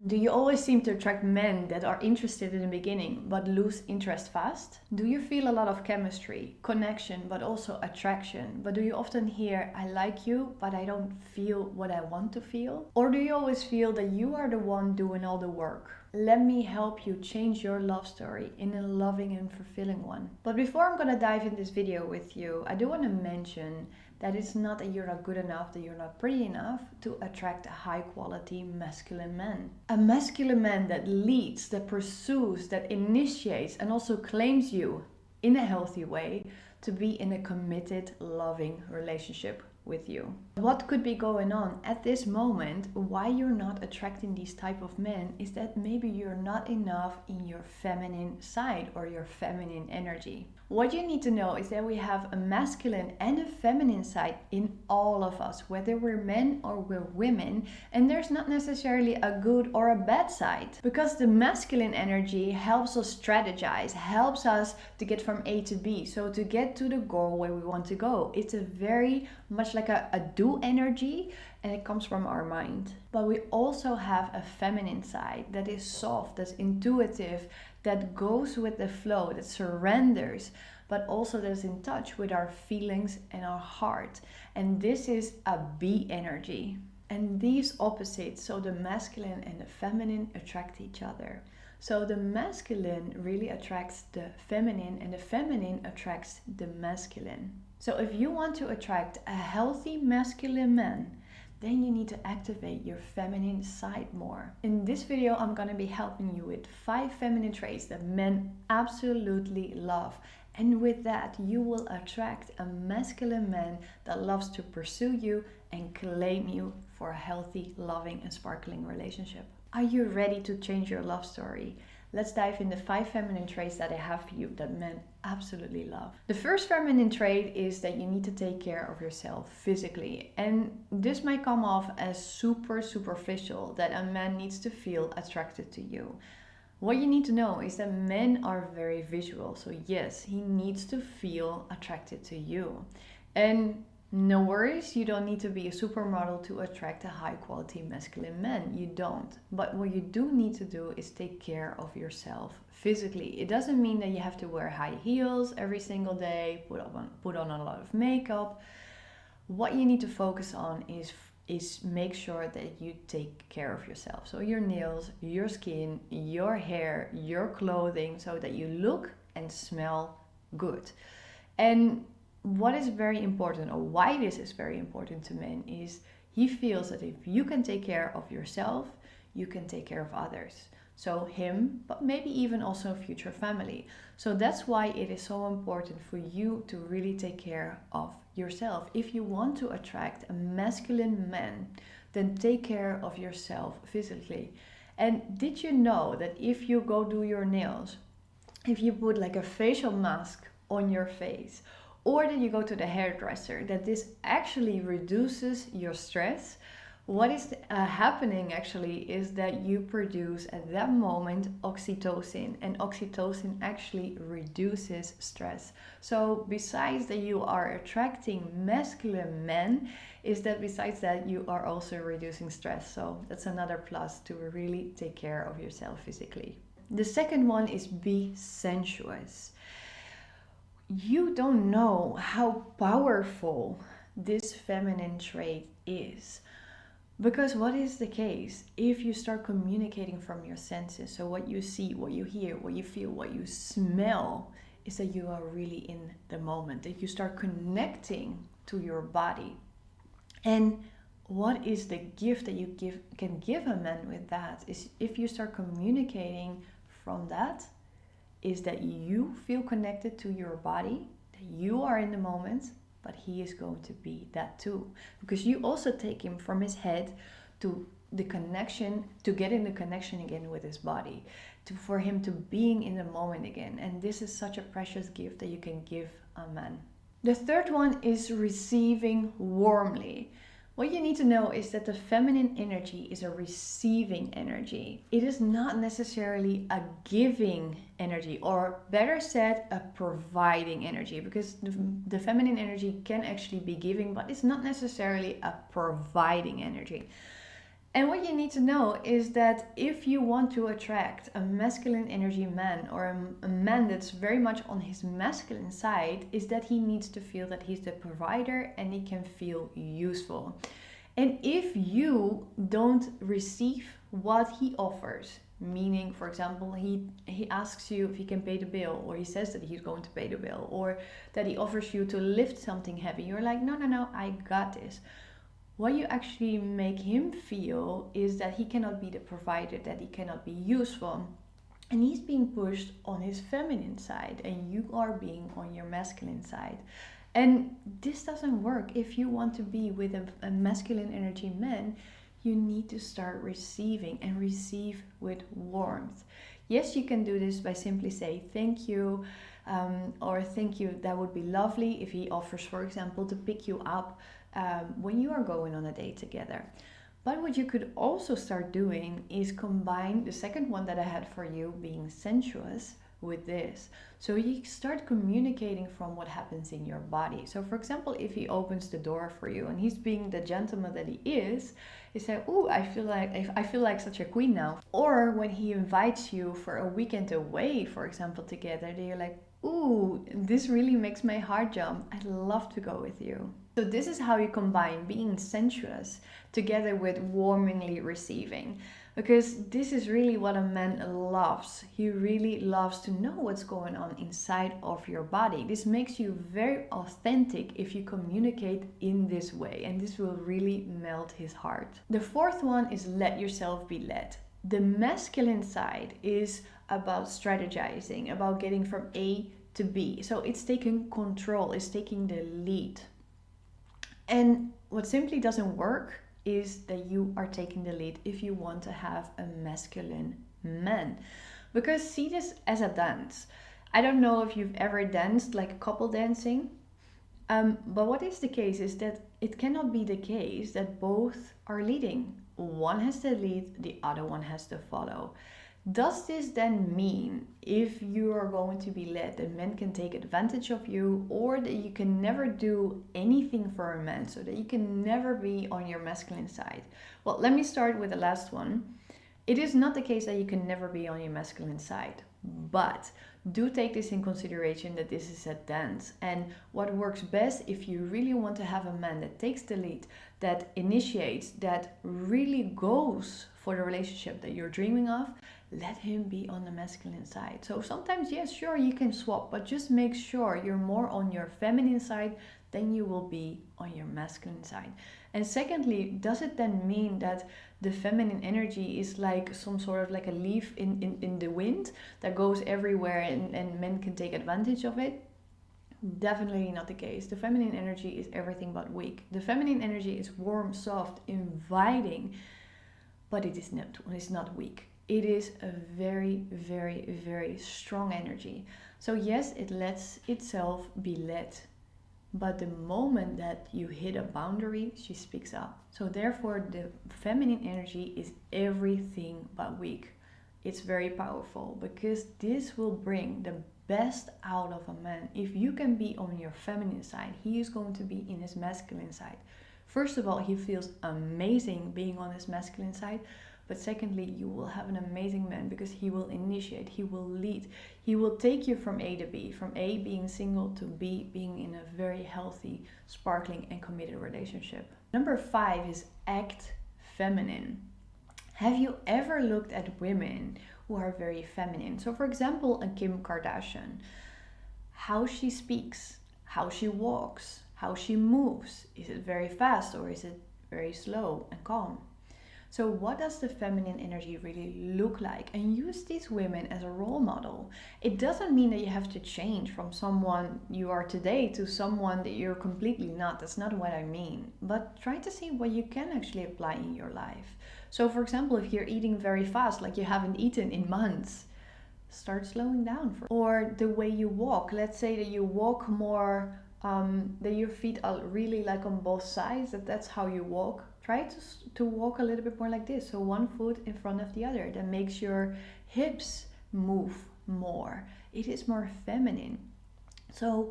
Do you always seem to attract men that are interested in the beginning but lose interest fast? Do you feel a lot of chemistry, connection, but also attraction? But do you often hear, I like you, but I don't feel what I want to feel? Or do you always feel that you are the one doing all the work? Let me help you change your love story in a loving and fulfilling one. But before I'm gonna dive in this video with you, I do want to mention that it's not that you're not good enough, that you're not pretty enough to attract a high quality masculine man. A masculine man that leads, that pursues, that initiates, and also claims you in a healthy way to be in a committed, loving relationship with you. What could be going on at this moment, why you're not attracting these type of men, is that maybe you're not enough in your feminine side or your feminine energy. What you need to know is that we have a masculine and a feminine side in all of us, whether we're men or we're women, and there's not necessarily a good or a bad side, because the masculine energy helps us strategize, helps us to get from A to B, so to get to the goal where we want to go. It's a very much like a do energy, and it comes from our mind. But we also have a feminine side that is soft, that's intuitive, that goes with the flow, that surrenders, but also that is in touch with our feelings and our heart. And this is a B energy. And these opposites, so the masculine and the feminine, attract each other. So the masculine really attracts the feminine, and the feminine attracts the masculine. So if you want to attract a healthy masculine man, then you need to activate your feminine side more. In this video, I'm gonna be helping you with 5 feminine traits that men absolutely love. And with that, you will attract a masculine man that loves to pursue you and claim you for a healthy, loving, and sparkling relationship. Are you ready to change your love story? Let's dive in the 5 feminine traits that I have for you that men absolutely love. The first feminine trait is that you need to take care of yourself physically. And this might come off as super superficial, that a man needs to feel attracted to you. What you need to know is that men are very visual. So yes, he needs to feel attracted to you. And no worries, you don't need to be a supermodel to attract a high quality masculine man. You don't. But what you do need to do is take care of yourself physically. It doesn't mean that you have to wear high heels every single day, put on a lot of makeup. What you need to focus on is make sure that you take care of yourself. So your nails, your skin, your hair, your clothing, so that you look and smell good. And what is very important, or why this is very important to men, is he feels that if you can take care of yourself, you can take care of others. So him, but maybe even also future family. So that's why it is so important for you to really take care of yourself. If you want to attract a masculine man, then take care of yourself physically. And did you know that if you go do your nails, if you put like a facial mask on your face, or that you go to the hairdresser, that this actually reduces your stress? What is happening actually is that you produce at that moment oxytocin, and oxytocin actually reduces stress. So besides that you are attracting masculine men, is that besides that you are also reducing stress. So that's another plus to really take care of yourself physically. The second one is be sensuous. You don't know how powerful this feminine trait is. Because what is the case? If you start communicating from your senses, so what you see, what you hear, what you feel, what you smell, is that you are really in the moment, that you start connecting to your body. And what is the gift that you can give a man with that is if you start communicating from that, is that you feel connected to your body, that you are in the moment, but he is going to be that too. Because you also take him from his head to the connection, to getting the connection again with his body, for him to being in the moment again. And this is such a precious gift that you can give a man. The third one is receiving warmly. What you need to know is that the feminine energy is a receiving energy. It is not necessarily a giving energy, or better said, a providing energy, because the feminine energy can actually be giving, but it's not necessarily a providing energy. And what you need to know is that if you want to attract a masculine energy man, or a man that's very much on his masculine side, is that he needs to feel that he's the provider and he can feel useful. And if you don't receive what he offers, meaning, for example, he asks you if he can pay the bill, or he says that he's going to pay the bill, or that he offers you to lift something heavy, you're like, no, I got this. What you actually make him feel is that he cannot be the provider, that he cannot be useful. And he's being pushed on his feminine side, and you are being on your masculine side. And this doesn't work. If you want to be with a masculine energy man, you need to start receiving, and receive with warmth. Yes, you can do this by simply say thank you, or thank you, that would be lovely, if he offers, for example, to pick you up when you are going on a date together. But what you could also start doing is combine the second one that I had for you, being sensuous, with this. So you start communicating from what happens in your body. So for example, if he opens the door for you and he's being the gentleman that he is, you say, "Ooh, I feel like such a queen now." Or when he invites you for a weekend away, for example, together, then you're like, "Ooh, this really makes my heart jump. I'd love to go with you." So this is how you combine being sensuous together with warmingly receiving. Because this is really what a man loves. He really loves to know what's going on inside of your body. This makes you very authentic if you communicate in this way, and this will really melt his heart. The fourth one is let yourself be led. The masculine side is about strategizing, about getting from A to B. So it's taking control, it's taking the lead. And what simply doesn't work is that you are taking the lead if you want to have a masculine man. Because see this as a dance. I don't know if you've ever danced like couple dancing, but what is the case is that it cannot be the case that both are leading. One has to lead, the other one has to follow. Does this then mean if you are going to be led that men can take advantage of you, or that you can never do anything for a man, so that you can never be on your masculine side? Well, let me start with the last one. It is not the case that you can never be on your masculine side, but do take this in consideration that this is a dance, and what works best if you really want to have a man that takes the lead, that initiates, that really goes for the relationship that you're dreaming of, let him be on the masculine side. So sometimes, yes, sure, you can swap, but just make sure you're more on your feminine side than you will be on your masculine side. And secondly, does it then mean that the feminine energy is like some sort of like a leaf in the wind that goes everywhere, and men can take advantage of it? Definitely not the case. The feminine energy is everything but weak. The feminine energy is warm, soft, inviting, but it is not weak. It is a very, very, very strong energy. So yes, it lets itself be led. But the moment that you hit a boundary, she speaks up. So therefore, the feminine energy is everything but weak. It's very powerful, because this will bring the best out of a man. If you can be on your feminine side, he is going to be in his masculine side. First of all, he feels amazing being on his masculine side. But secondly, you will have an amazing man, because he will initiate, he will lead, he will take you from A to B, from A being single to B being in a very healthy, sparkling and committed relationship. Number 5 is act feminine. Have you ever looked at women who are very feminine? So for example, a Kim Kardashian, how she speaks, how she walks, how she moves. Is it very fast, or is it very slow and calm? So what does the feminine energy really look like? And use these women as a role model. It doesn't mean that you have to change from someone you are today to someone that you're completely not. That's not what I mean. But try to see what you can actually apply in your life. So for example, if you're eating very fast, like you haven't eaten in months, start slowing down. Or the way you walk. Let's say that you walk more, that your feet are really like on both sides, that's how you walk. Try to walk a little bit more like this. So one foot in front of the other. That makes your hips move more. It is more feminine. So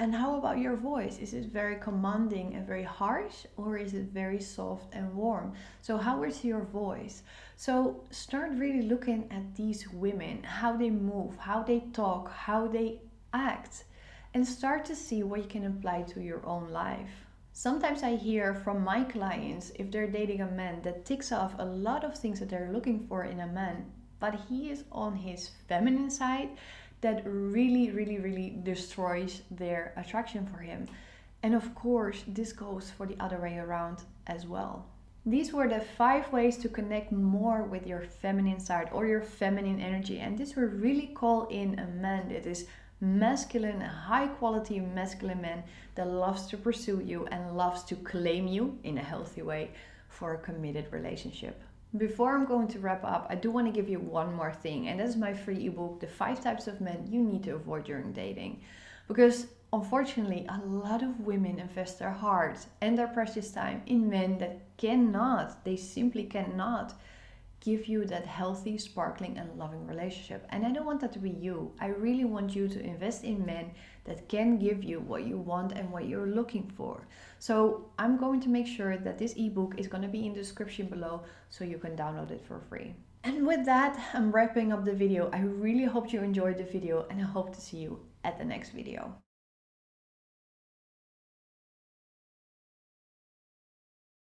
And how about your voice? Is it very commanding and very harsh, or is it very soft and warm? So how is your voice? So start really looking at these women, how they move, how they talk, how they act, and start to see what you can apply to your own life. Sometimes I hear from my clients, if they're dating a man that ticks off a lot of things that they're looking for in a man, but he is on his feminine side, that really, really, really destroys their attraction for him. And of course, this goes for the other way around as well. These were the 5 ways to connect more with your feminine side or your feminine energy. And this will really call in a man that is masculine, a high quality masculine man that loves to pursue you and loves to claim you in a healthy way for a committed relationship. Before I'm going to wrap up, I do want to give you one more thing, and that's my free ebook, The 5 Types of Men You Need to Avoid During Dating. Because unfortunately, a lot of women invest their heart and their precious time in men that they simply cannot give you that healthy, sparkling, and loving relationship. And I don't want that to be you. I really want you to invest in men that can give you what you want and what you're looking for. So I'm going to make sure that this ebook is going to be in the description below so you can download it for free. And with that, I'm wrapping up the video. I really hope you enjoyed the video, and I hope to see you at the next video.